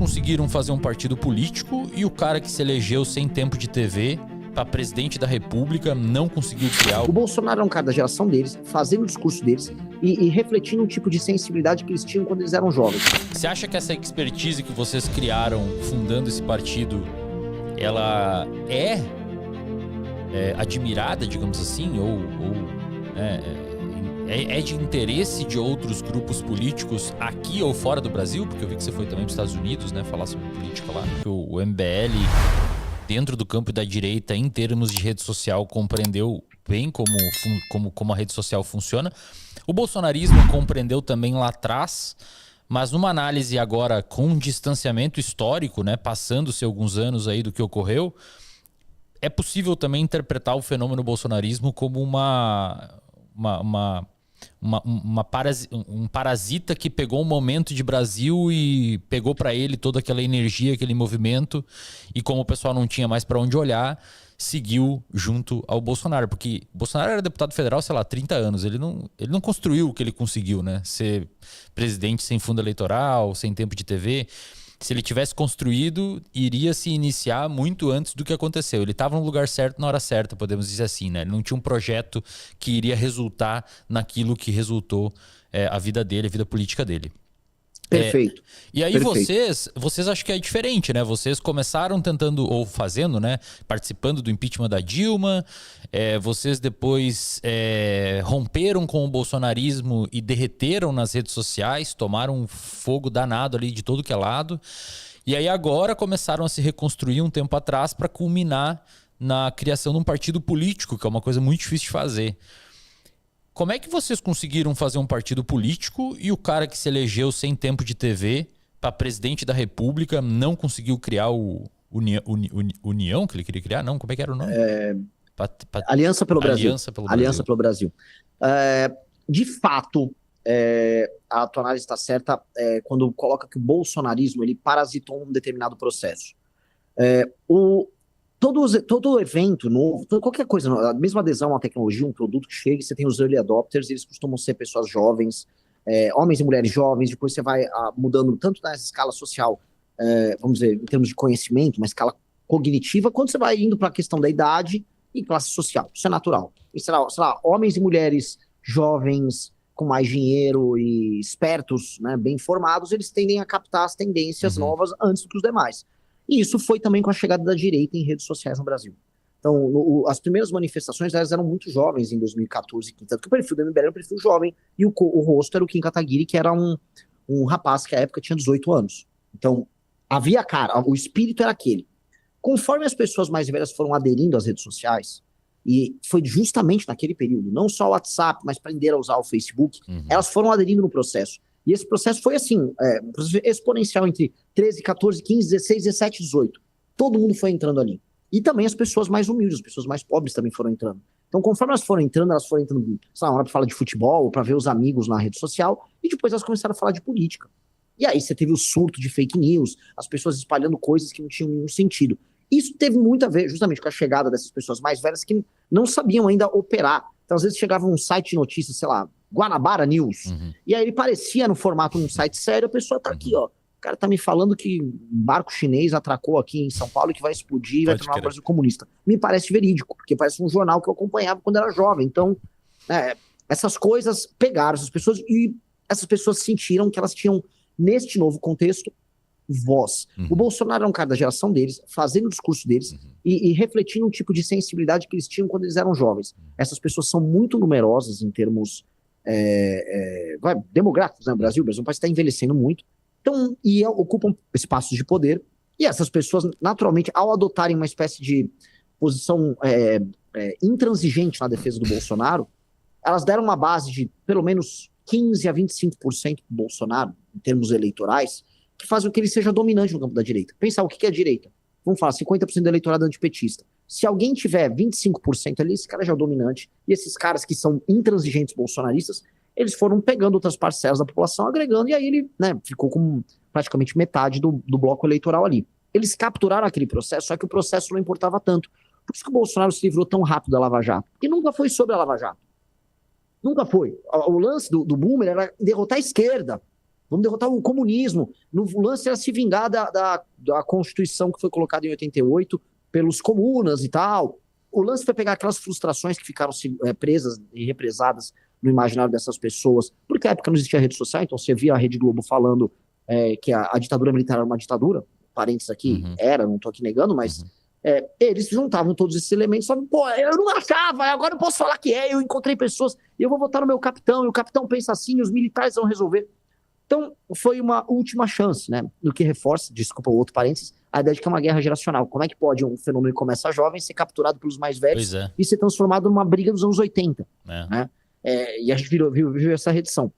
conseguiram fazer um partido político e o cara que se elegeu sem tempo de TV para presidente da República não conseguiu criar... O Bolsonaro é um cara da geração deles, fazendo o discurso deles e refletindo um tipo de sensibilidade que eles tinham quando eles eram jovens. Você acha que essa expertise que vocês criaram fundando esse partido, ela é admirada, digamos assim, ou é de interesse de outros grupos políticos aqui ou fora do Brasil? Porque eu vi que você foi também para os Estados Unidos, né, falar sobre política lá. O MBL, dentro do campo da direita, em termos de rede social, compreendeu bem como a rede social funciona. O bolsonarismo compreendeu também lá atrás, mas numa análise agora com um distanciamento histórico, né, passando-se alguns anos aí do que ocorreu, é possível também interpretar o fenômeno bolsonarismo como um parasita que pegou um momento de Brasil e pegou para ele toda aquela energia, aquele movimento, e como o pessoal não tinha mais para onde olhar, seguiu junto ao Bolsonaro, porque Bolsonaro era deputado federal, sei lá, 30 anos, ele não construiu o que ele conseguiu, né? Ser presidente sem fundo eleitoral, sem tempo de TV. Se ele tivesse construído, iria se iniciar muito antes do que aconteceu. Ele estava no lugar certo na hora certa, podemos dizer assim, né? Ele não tinha um projeto que iria resultar naquilo que resultou a vida dele, a vida política dele. Perfeito. E aí Perfeito. vocês acham que é diferente, né? Vocês começaram tentando, ou fazendo, né? Participando do impeachment da Dilma. Vocês depois romperam com o bolsonarismo e derreteram nas redes sociais, tomaram um fogo danado ali de todo que é lado. E aí agora começaram a se reconstruir um tempo atrás para culminar na criação de um partido político, que é uma coisa muito difícil de fazer. Como é que vocês conseguiram fazer um partido político e o cara que se elegeu sem tempo de TV para presidente da República não conseguiu criar o União que ele queria criar? Não, como é que era o nome? Aliança pelo Brasil. Aliança pelo Brasil. De fato, a tua análise está certa quando coloca que o bolsonarismo ele parasitou um determinado processo. Todo evento novo, qualquer coisa, a mesma adesão a uma tecnologia, um produto que chega, você tem os early adopters, eles costumam ser pessoas jovens, homens e mulheres jovens, depois você vai mudando tanto nessa escala social, vamos dizer, em termos de conhecimento, uma escala cognitiva, quando você vai indo para a questão da idade e classe social. Isso é natural. E, sei lá, homens e mulheres jovens, com mais dinheiro e espertos, né, bem informados, eles tendem a captar as tendências novas antes do que os demais. E isso foi também com a chegada da direita em redes sociais no Brasil. Então, as primeiras manifestações elas eram muito jovens em 2014, tanto que o perfil do MBL era um perfil jovem, e o rosto era o Kim Kataguiri, que era um rapaz que à época tinha 18 anos. Então, havia cara, o espírito era aquele. Conforme as pessoas mais velhas foram aderindo às redes sociais, e foi justamente naquele período, não só o WhatsApp, mas aprenderam a usar o Facebook, elas foram aderindo no processo. E esse processo foi assim, um processo exponencial entre 13, 14, 15, 16, 17, 18. Todo mundo foi entrando ali. E também as pessoas mais humildes, as pessoas mais pobres também foram entrando. Então, conforme elas foram entrando, sei lá, uma hora pra falar de futebol, para ver os amigos na rede social, e depois elas começaram a falar de política. E aí você teve o surto de fake news, as pessoas espalhando coisas que não tinham nenhum sentido. Isso teve muito a ver justamente com a chegada dessas pessoas mais velhas que não sabiam ainda operar. Então, às vezes chegava um site de notícias, sei lá, Guanabara News, e aí ele parecia no formato de um site sério, a pessoa tá aqui, ó, o cara tá me falando que um barco chinês atracou aqui em São Paulo e que vai explodir e vai tornar o Brasil comunista. Me parece verídico, porque parece um jornal que eu acompanhava quando era jovem. Então, essas coisas pegaram essas pessoas e essas pessoas sentiram que elas tinham, neste novo contexto, voz. O Bolsonaro é um cara da geração deles, fazendo o discurso deles e refletindo um tipo de sensibilidade que eles tinham quando eles eram jovens. Essas pessoas são muito numerosas em termos demográficos, né? O Brasil é um país que está envelhecendo muito, então, e ocupam espaços de poder, e essas pessoas, naturalmente, ao adotarem uma espécie de posição intransigente na defesa do Bolsonaro, elas deram uma base de pelo menos 15 a 25% do Bolsonaro, em termos eleitorais, que faz com que ele seja dominante no campo da direita. Pensar o que é a direita? Vamos falar, 50% do eleitorado antipetista. Se alguém tiver 25% ali, esse cara já é o dominante. E esses caras que são intransigentes bolsonaristas, eles foram pegando outras parcelas da população, agregando, e aí ele ficou com praticamente metade do bloco eleitoral ali. Eles capturaram aquele processo, só que o processo não importava tanto. Por isso que o Bolsonaro se livrou tão rápido da Lava Jato. Porque nunca foi sobre a Lava Jato. Nunca foi. O lance do Boomer era derrotar a esquerda. vamos derrotar o comunismo. O lance era se vingar da Constituição que foi colocada em 88 pelos comunas e tal. O lance foi pegar aquelas frustrações que ficaram presas e represadas no imaginário dessas pessoas, porque na época não existia rede social, então você via a Rede Globo falando que a ditadura militar era uma ditadura, parênteses aqui, não tô aqui negando, mas eles juntavam todos esses elementos e falavam, pô, eu não achava, agora eu posso falar que eu encontrei pessoas, e eu vou votar no meu capitão, e o capitão pensa assim, e os militares vão resolver. Então, foi uma última chance, né? No que reforça, desculpa o outro parênteses, a ideia de que é uma guerra geracional. Como é que pode um fenômeno que começa jovem ser capturado pelos mais velhos e ser transformado numa briga dos anos 80? Né? E a gente viu essa redição.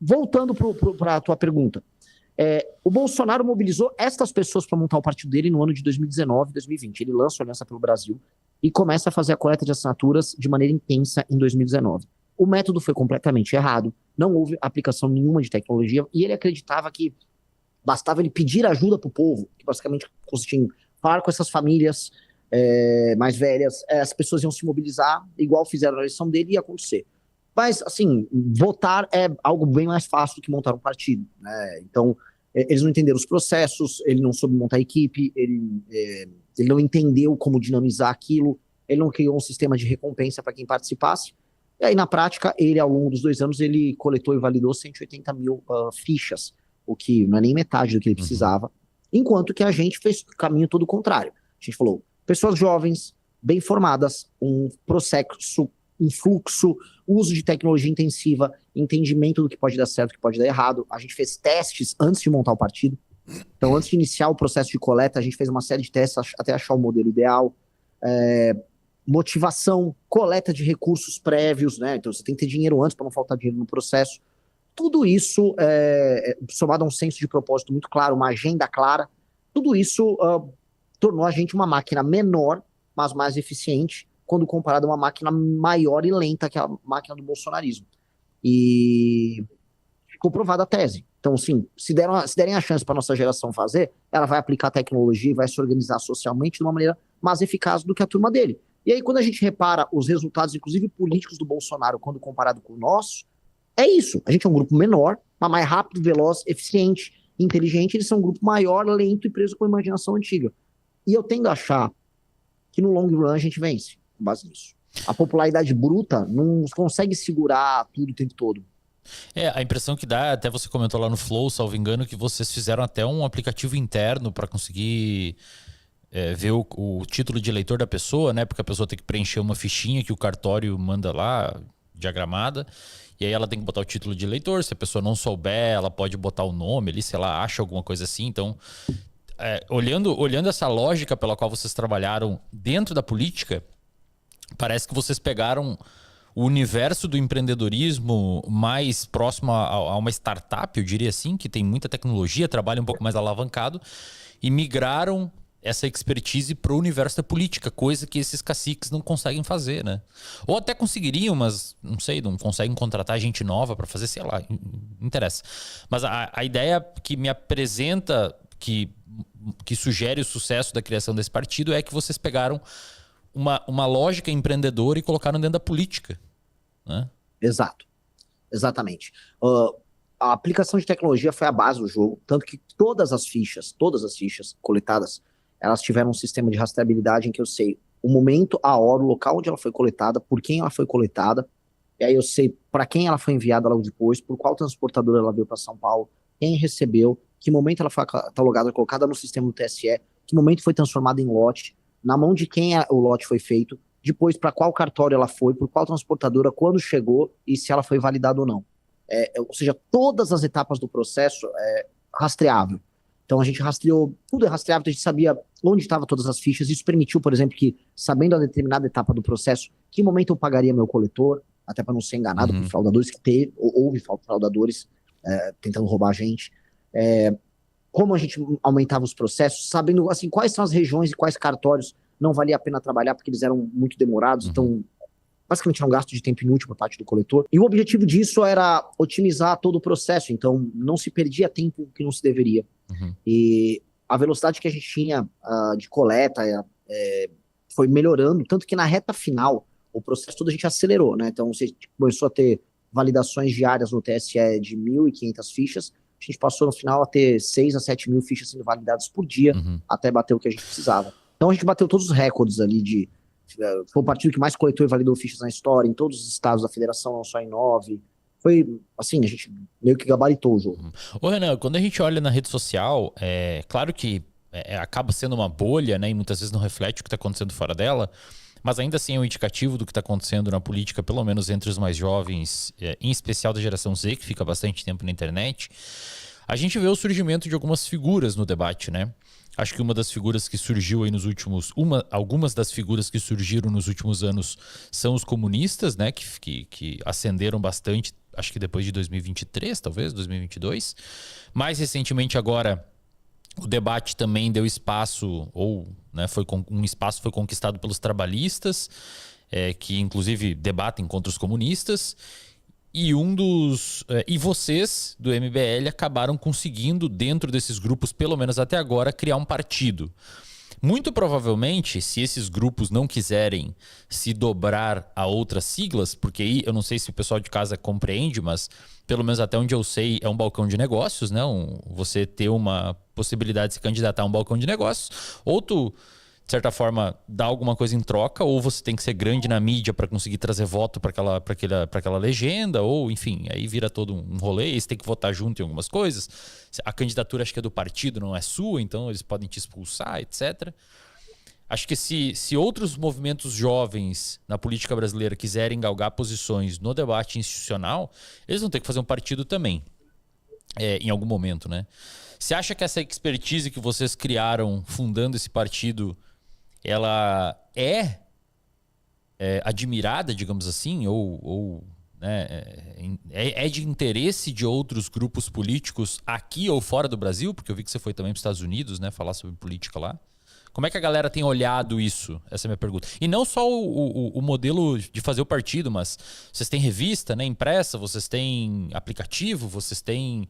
Voltando para a tua pergunta. O Bolsonaro mobilizou estas pessoas para montar o partido dele no ano de 2019 e 2020. Ele lança a Aliança pelo Brasil e começa a fazer a coleta de assinaturas de maneira intensa em 2019. O método foi completamente errado, não houve aplicação nenhuma de tecnologia e ele acreditava que bastava ele pedir ajuda para o povo, que basicamente consistia em falar com essas famílias mais velhas, as pessoas iam se mobilizar, igual fizeram na eleição dele, e ia acontecer. Mas, assim, votar é algo bem mais fácil do que montar um partido, né? Então, eles não entenderam os processos, ele não soube montar a equipe, ele não entendeu como dinamizar aquilo, ele não criou um sistema de recompensa para quem participasse. E aí, na prática, ele, ao longo dos 2 anos, ele coletou e validou 180 mil fichas, o que não é nem metade do que ele precisava, enquanto que a gente fez o caminho todo contrário. A gente falou, pessoas jovens, bem formadas, um processo, um fluxo, uso de tecnologia intensiva, entendimento do que pode dar certo, do que pode dar errado. A gente fez testes antes de montar o partido. Então, antes de iniciar o processo de coleta, a gente fez uma série de testes até achar o modelo ideal. Motivação, coleta de recursos prévios, né? Então, você tem que ter dinheiro antes para não faltar dinheiro no processo. Tudo isso, somado a um senso de propósito muito claro, uma agenda clara, tudo isso tornou a gente uma máquina menor, mas mais eficiente, quando comparado a uma máquina maior e lenta que a máquina do bolsonarismo. E ficou provada a tese. Então, assim, se derem a chance para a nossa geração fazer, ela vai aplicar tecnologia e vai se organizar socialmente de uma maneira mais eficaz do que a turma dele. E aí, quando a gente repara os resultados, inclusive políticos do Bolsonaro, quando comparado com o nosso, é isso. A gente é um grupo menor, mas mais rápido, veloz, eficiente, inteligente. Eles são um grupo maior, lento e preso com a imaginação antiga. E eu tendo a achar que no long run a gente vence, com base nisso. A popularidade bruta não consegue segurar tudo o tempo todo. A impressão que dá, até você comentou lá no Flow, salvo engano, que vocês fizeram até um aplicativo interno para conseguir ver o título de eleitor da pessoa, né? Porque a pessoa tem que preencher uma fichinha que o cartório manda lá, diagramada, e aí ela tem que botar o título de eleitor. Se a pessoa não souber, ela pode botar o nome ali, sei lá, acha alguma coisa assim. Então, olhando essa lógica pela qual vocês trabalharam dentro da política, parece que vocês pegaram o universo do empreendedorismo mais próximo a uma startup, eu diria assim, que tem muita tecnologia, trabalha um pouco mais alavancado, e migraram essa expertise para o universo da política, coisa que esses caciques não conseguem fazer, né? Ou até conseguiriam, mas não sei, não conseguem contratar gente nova para fazer, sei lá, não interessa. Mas a ideia que me apresenta, que sugere o sucesso da criação desse partido, é que vocês pegaram uma lógica empreendedora e colocaram dentro da política, né? Exato, exatamente. A aplicação de tecnologia foi a base do jogo, tanto que todas as fichas coletadas, elas tiveram um sistema de rastreabilidade em que eu sei o momento, a hora, o local onde ela foi coletada, por quem ela foi coletada, e aí eu sei para quem ela foi enviada logo depois, por qual transportadora ela veio para São Paulo, quem recebeu, que momento ela foi catalogada, colocada no sistema do TSE, que momento foi transformada em lote, na mão de quem o lote foi feito, depois para qual cartório ela foi, por qual transportadora, quando chegou e se ela foi validada ou não. Ou seja, todas as etapas do processo rastreável. Então a gente rastreou, tudo é rastreável, a gente sabia onde estavam todas as fichas. Isso permitiu, por exemplo, que, sabendo a determinada etapa do processo, que momento eu pagaria meu coletor, até para não ser enganado por fraudadores, que houve fraudadores tentando roubar a gente. Como a gente aumentava os processos, sabendo assim, quais são as regiões e quais cartórios não valia a pena trabalhar porque eles eram muito demorados, então basicamente era um gasto de tempo inútil por parte do coletor. E o objetivo disso era otimizar todo o processo, então não se perdia tempo que não se deveria. E a velocidade que a gente tinha de coleta foi melhorando, tanto que na reta final o processo todo a gente acelerou, né? Então você começou a ter validações diárias no TSE de 1.500 fichas, a gente passou no final a ter 6 a 7 mil fichas sendo validadas por dia, até bater o que a gente precisava. Então a gente bateu todos os recordes ali de... Foi o partido que mais coletou e validou fichas na história, em todos os estados da federação, não só em 9. Foi, assim, a gente meio que gabaritou o jogo. Ô Renan, quando a gente olha na rede social, claro que acaba sendo uma bolha, né? E muitas vezes não reflete o que está acontecendo fora dela, mas ainda assim é um indicativo do que está acontecendo na política, pelo menos entre os mais jovens, em especial da geração Z, que fica bastante tempo na internet. A gente vê o surgimento de algumas figuras no debate, né? Acho que uma das figuras que surgiu aí algumas das figuras que surgiram nos últimos anos são os comunistas, né? Que ascenderam bastante, acho que depois de 2023, talvez, 2022. Mais recentemente agora, o debate também deu espaço, né, um espaço foi conquistado pelos trabalhistas, que inclusive debatem contra os comunistas. E vocês do MBL acabaram conseguindo, dentro desses grupos, pelo menos até agora, criar um partido. Muito provavelmente, se esses grupos não quiserem se dobrar a outras siglas, porque aí eu não sei se o pessoal de casa compreende, mas pelo menos até onde eu sei é um balcão de negócios, né? Você ter uma possibilidade de se candidatar a um balcão de negócios, ou tu, de certa forma, dá alguma coisa em troca, ou você tem que ser grande na mídia para conseguir trazer voto para aquela legenda, ou enfim, aí vira todo um rolê, e você tem que votar junto em algumas coisas. A candidatura acho que é do partido, não é sua, então eles podem te expulsar, etc. Acho que se outros movimentos jovens na política brasileira quiserem galgar posições no debate institucional, eles vão ter que fazer um partido também, em algum momento, né? Você acha que essa expertise que vocês criaram fundando esse partido, ela é admirada, digamos assim, ou né, é de interesse de outros grupos políticos aqui ou fora do Brasil? Porque eu vi que você foi também para os Estados Unidos, né, falar sobre política lá. Como é que a galera tem olhado isso? Essa é a minha pergunta. E não só o modelo de fazer o partido, mas vocês têm revista, né, impressa, vocês têm aplicativo, vocês têm...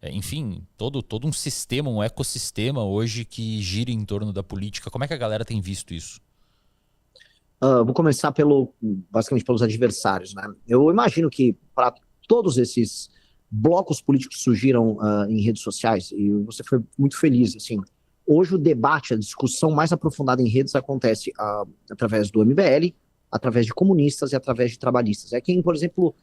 enfim, todo um sistema, um ecossistema hoje que gira em torno da política. Como é que a galera tem visto isso? Vou começar basicamente pelos adversários, né? Eu imagino que para todos esses blocos políticos que surgiram em redes sociais, e você foi muito feliz, assim, hoje o debate, a discussão mais aprofundada em redes acontece através do MBL, através de comunistas e através de trabalhistas. É quem, por exemplo,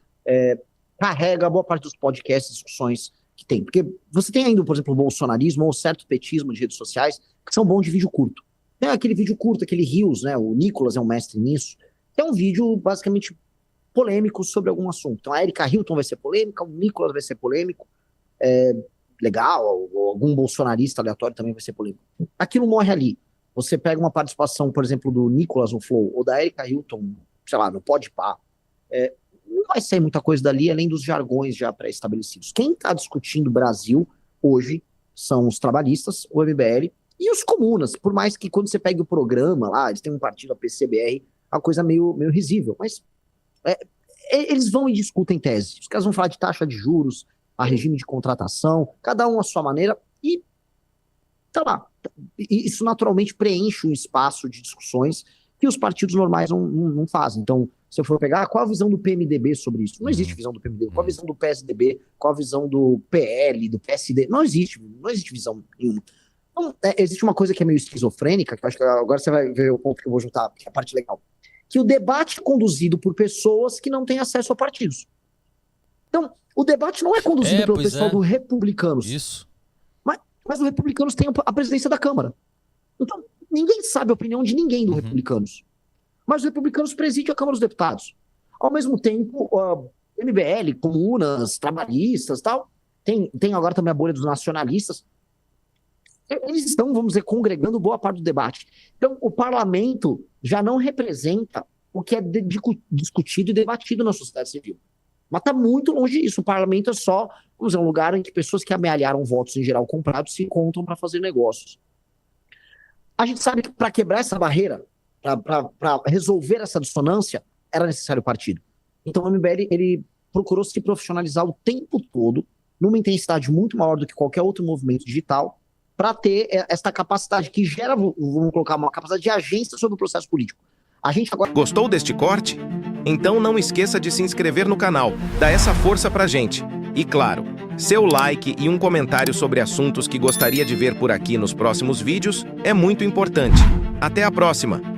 carrega boa parte dos podcasts, discussões que tem. Porque você tem ainda, por exemplo, o bolsonarismo ou certo petismo de redes sociais que são bons de vídeo curto. Tem aquele vídeo curto, aquele Reels, né? O Nicolas é um mestre nisso. É um vídeo basicamente polêmico sobre algum assunto. Então a Erika Hilton vai ser polêmica, o Nicolas vai ser polêmico, legal, ou algum bolsonarista aleatório também vai ser polêmico. Aquilo morre ali. Você pega uma participação, por exemplo, do Nicolas no Flow, ou da Erika Hilton, sei lá, no Podpah, não vai sair muita coisa dali, além dos jargões já pré-estabelecidos. Quem está discutindo o Brasil hoje são os trabalhistas, o MBL, e os comunas, por mais que quando você pegue o programa lá, eles têm um partido, a PCBR, é uma coisa meio risível, mas eles vão e discutem tese. Os caras vão falar de taxa de juros, a regime de contratação, cada um à sua maneira, e tá lá. E isso naturalmente preenche um espaço de discussões que os partidos normais não fazem. Então, se eu for pegar, qual a visão do PMDB sobre isso? Não existe visão do PMDB. Qual a visão do PSDB? Qual a visão do PL, do PSD? Não existe visão nenhuma. Então, existe uma coisa que é meio esquizofrênica, que eu acho que agora você vai ver o ponto que eu vou juntar, que é a parte legal. Que o debate é conduzido por pessoas que não têm acesso a partidos. Então, o debate não é conduzido pelo pessoal do Republicanos. Isso. Mas os Republicanos têm a presidência da Câmara. Então, ninguém sabe a opinião de ninguém do Republicanos. Mas os Republicanos presidem a Câmara dos Deputados. Ao mesmo tempo, MBL, comunas, trabalhistas, tal, tem agora também a bolha dos nacionalistas. Eles estão, vamos dizer, congregando boa parte do debate. Então, o parlamento já não representa o que é discutido e debatido na sociedade civil. Mas está muito longe disso. O parlamento é só, vamos dizer, um lugar em que pessoas que amealharam votos em geral comprados se encontram para fazer negócios. A gente sabe que para quebrar essa barreira, para resolver essa dissonância, era necessário partido. Então o MBL ele procurou se profissionalizar o tempo todo, numa intensidade muito maior do que qualquer outro movimento digital, para ter essa capacidade que gera, vamos colocar, uma capacidade de agência sobre o processo político. A gente agora... Gostou deste corte? Então não esqueça de se inscrever no canal, dá essa força pra gente. E claro, Seu like e um comentário sobre assuntos que gostaria de ver por aqui nos próximos vídeos é muito importante. Até a próxima!